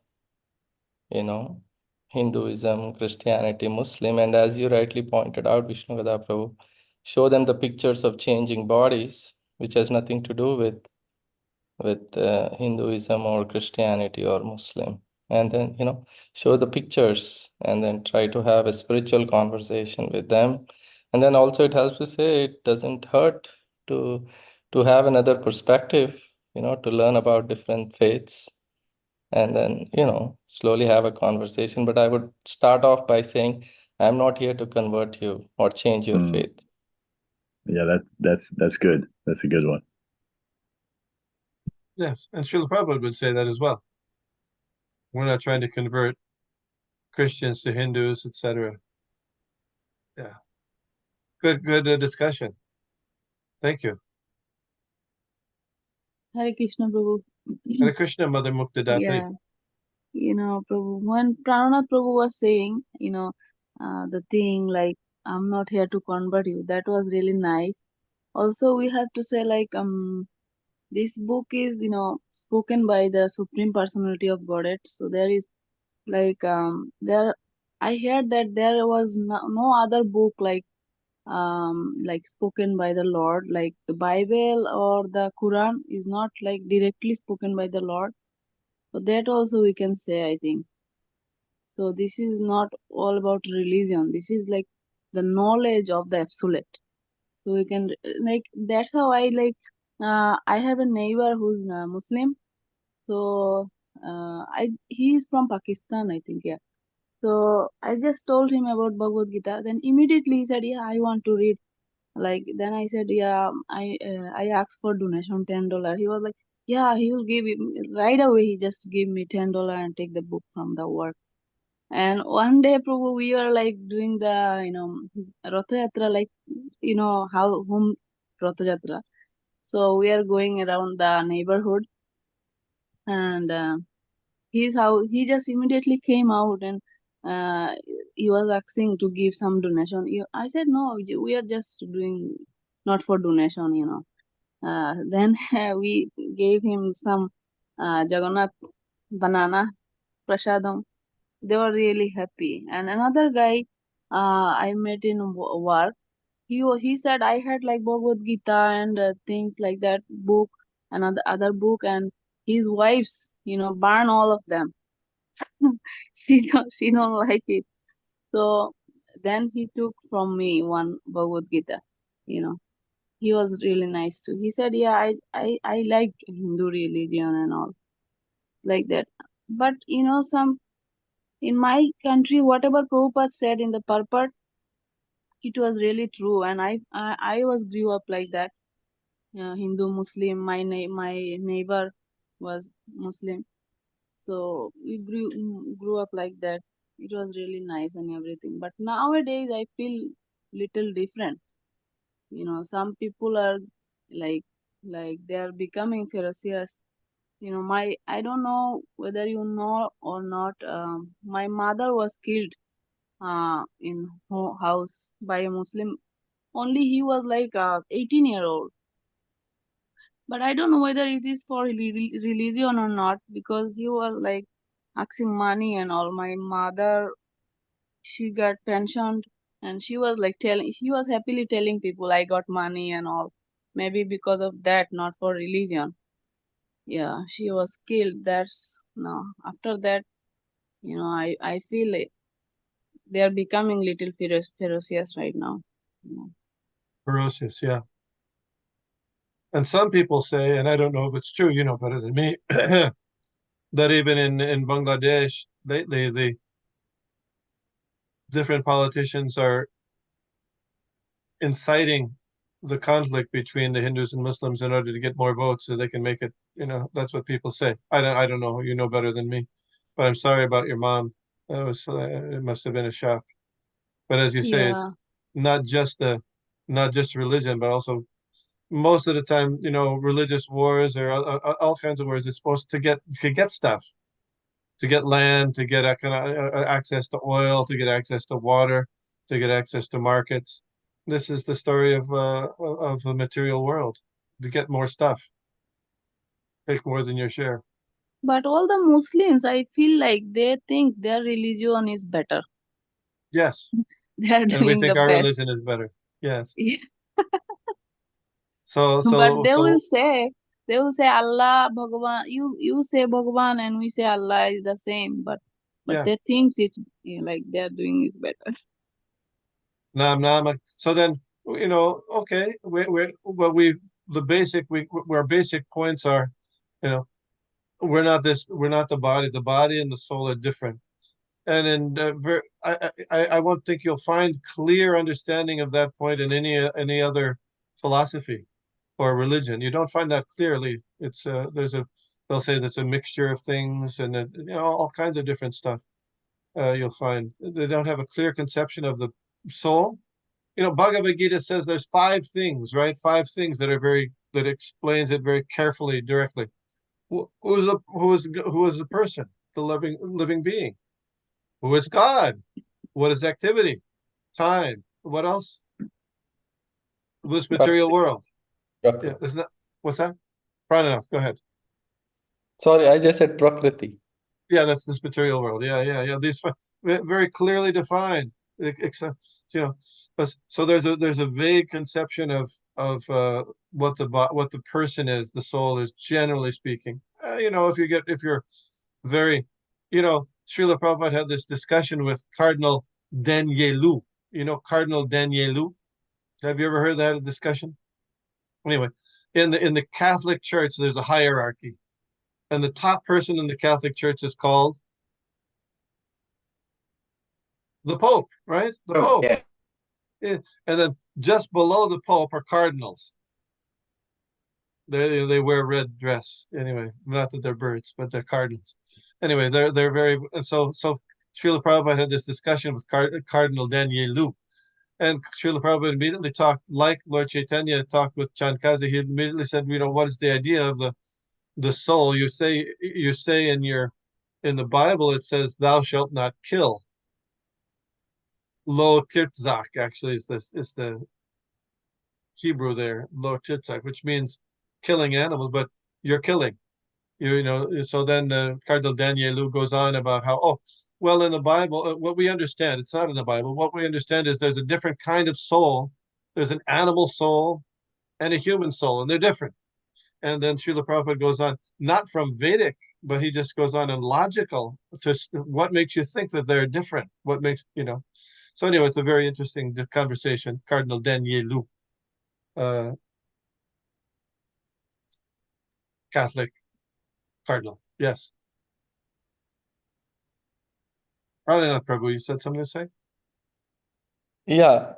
Hinduism, Christianity, Muslim. And as you rightly pointed out, Vishnugada Prabhu, show them the pictures of changing bodies, which has nothing to do with Hinduism or Christianity or Muslim. And then, show the pictures and then try to have a spiritual conversation with them. And then also it helps to say it doesn't hurt to have another perspective, to learn about different faiths, and then, slowly have a conversation. But I would start off by saying, I'm not here to convert you or change your faith. Yeah, that's good. That's a good one. Yes, and Srila Prabhupada would say that as well. We're not trying to convert Christians to Hindus, etc. Yeah. Good discussion. Thank you. Hare Krishna, Prabhu. Hare Krishna, Mother Mukta Datri. Yeah, Prabhu, when Prananath Prabhu was saying, the thing like, I'm not here to convert you, that was really nice. Also, we have to say, like, this book is, spoken by the Supreme Personality of Godhead. So there is, like, I heard that there was no other book like spoken by the Lord, like the Bible or the Quran is not like directly spoken by the Lord. So that also we can say, I think. So this is not all about religion. This is like the knowledge of the absolute. So we can, like, that's how I have a neighbor who's Muslim. So he is from Pakistan, I think, yeah. So I just told him about Bhagavad Gita. Then immediately he said, yeah, I want to read. Like, then I said, yeah, I asked for donation $10. He was like, yeah, he will give it right away. He just gave me $10 and take the book from the work. And one day, Prabhu, we were like doing the, Ratha Yatra, like, how home Ratha Yatra. So we are going around the neighborhood, and he just immediately came out, and uh, he was asking to give some donation. I said no, we are just doing not for donation, Then we gave him some Jagannath banana prasadam. They were really happy. And another guy I met in work, he said I had like Bhagavad Gita and things like that book, another other book, and his wife's burn all of them. She don't like it. So then he took from me one Bhagavad Gita. You know, he was really nice too. He said, "Yeah, I like Hindu religion and all like that." But some in my country, whatever Prabhupada said in the purport, it was really true, and I was grew up like that. Hindu, Muslim. My neighbor was Muslim, so we grew up like that. It was really nice and everything. But nowadays, I feel little different. Some people are like they are becoming ferocious. I don't know whether you know or not. My mother was killed in house by a Muslim. Only he was like 18-year-old. But I don't know whether it is for religion or not, because he was like asking money and all. My mother, she got pensioned, and she was like she was happily telling people I got money and all. Maybe because of that, not for religion. Yeah, she was killed. That's no. After that, I feel like they are becoming little ferocious right now. Ferocious, yeah. And some people say, and I don't know if it's true, you know better than me, that even in Bangladesh, the different politicians are inciting the conflict between the Hindus and Muslims in order to get more votes so they can make it, that's what people say. I don't know, you know better than me. But I'm sorry about your mom. It must have been a shock. But as you say, it's Yeah, not just not just religion, but also most of the time, religious wars or all kinds of wars. It's supposed to get stuff, to get land, to get access to oil, to get access to water, to get access to markets. This is the story of the material world. To get more stuff, take more than your share. but all the Muslims, I feel like they think their religion is better. Yes, They are and we doing the think our best. religion is better. Yes. Yeah. So But so so they will say Allah, Bhagavan. You say Bhagavan, and we say Allah is the same. But yeah. they think it's like they are doing is better. Nam nam. So then, okay, the basic where basic points are, you know, we're not the body. The body and the soul are different. And in I won't think you'll find clear understanding of that point in any other philosophy or religion. You don't find that clearly. It's they'll say that's a mixture of things and all kinds of different stuff. You'll find they don't have a clear conception of the soul. Bhagavad Gita says there's five things, right? Five things that explains it very carefully, directly. Who is the person, the living being? Who is God? What is activity? Time. What else? This material world. Yeah, Prakriti. isn't that what's that? Pranav, go ahead. Sorry, I just said Prakriti. Yeah, that's this material world. Yeah. These very clearly defined. Except, but so there's a vague conception of what the person is, the soul is, generally speaking. If you're very, Srila Prabhupada had this discussion with Cardinal Danielu. Cardinal Danielu. Have you ever heard that discussion? Anyway, in the Catholic Church, there's a hierarchy, and the top person in the Catholic Church is called the Pope, right? The Pope. Yeah. Yeah. And then just below the Pope are cardinals. They wear red dress. Anyway, not that they're birds, but they're cardinals. Anyway, they're very, and so Srila Prabhupada had this discussion with Cardinal Danielu, And Srila Prabhupada immediately talked, like Lord Chaitanya talked with Chandkazi, he immediately said, what is the idea of the soul? You say in the Bible, it says, thou shalt not kill. Lo tirtzak actually is the Hebrew there, lo tirtzak, which means killing animals, but you're killing. So then Cardinal Danielu goes on about how, well, in the Bible, what we understand, it's not in the Bible, what we understand is there's a different kind of soul. There's an animal soul and a human soul, and they're different. And then Srila Prabhupada goes on, not from Vedic, but he just goes on in logical, to what makes you think that they're different? What makes, So anyway, it's a very interesting conversation. Cardinal Danielu, Catholic Cardinal, yes. Probably not, Prabhu. You said something to say? Yeah.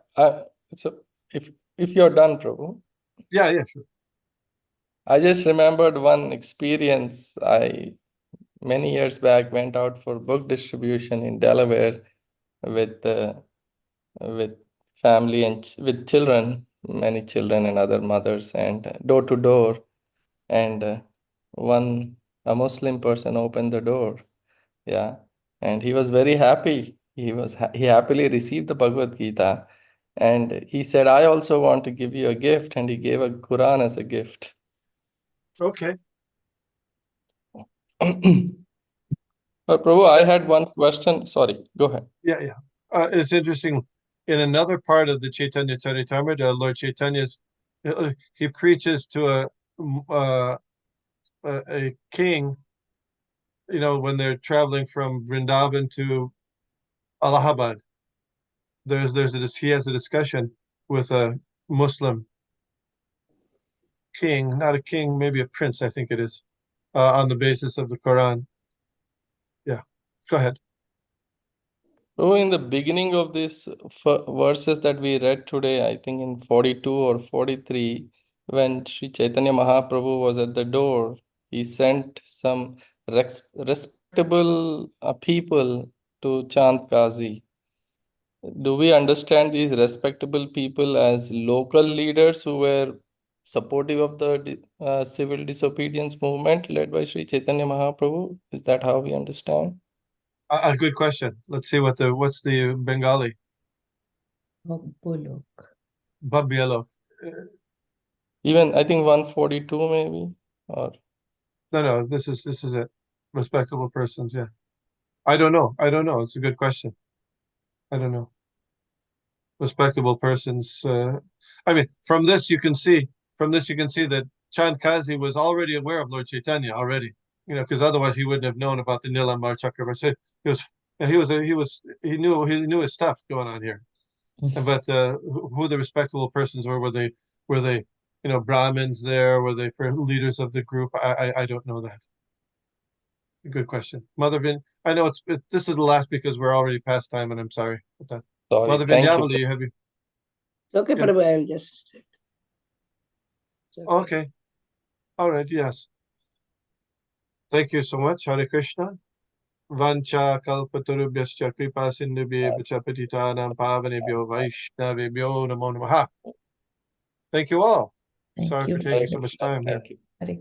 So if you're done, Prabhu. Yeah, sure. I just remembered one experience. Many years back went out for book distribution in Delaware with family and with children, many children and other mothers, and door to door. And a Muslim person opened the door. Yeah. And he was very happy. He happily received the Bhagavad Gita. And he said, I also want to give you a gift. And he gave a Quran as a gift. Okay. But Prabhu, I had one question. Sorry, go ahead. Yeah. It's interesting. In another part of the Caitanya Caritamrita, Lord Chaitanya's, he preaches to a king, when they're traveling from Vrindavan to Allahabad. He has a discussion with a Muslim king, not a king, maybe a prince, I think it is, on the basis of the Quran. Yeah, go ahead. So in the beginning of these verses that we read today, I think in 42 or 43, when Sri Chaitanya Mahaprabhu was at the door, he sent some respectable people to Chand Kazi. Do we understand these respectable people as local leaders who were supportive of the civil disobedience movement led by Sri Chaitanya Mahaprabhu? Is that how we understand? A good question. Let's see what's the Bengali. Bolok. Babbialok. Even I think 142 maybe, or No, this is it. Respectable persons, yeah. I don't know. It's a good question. I don't know. Respectable persons. From this you can see that Chand Kazi was already aware of Lord Chaitanya already. Because otherwise he wouldn't have known about the Nilambar Chakravarti. He knew his stuff going on here. But who the respectable persons were they Brahmins there? Were they leaders of the group? I don't know that. Good question. Mother Vin, I know this is the last because we're already past time, and I'm sorry about that. sorry. Mother Thank Vidyamali, you. have you? Okay, Yeah. Prabhu, I'll just. Okay. All right. Yes. Thank you so much. Hare Krishna. Vancha kalpatarubhyascha kripa sindhubhya patitanam pavanebhyo vaishnavebhyo namo namaha. Thank you all. Thank Sorry you. for taking so much time here. Thank you. Hare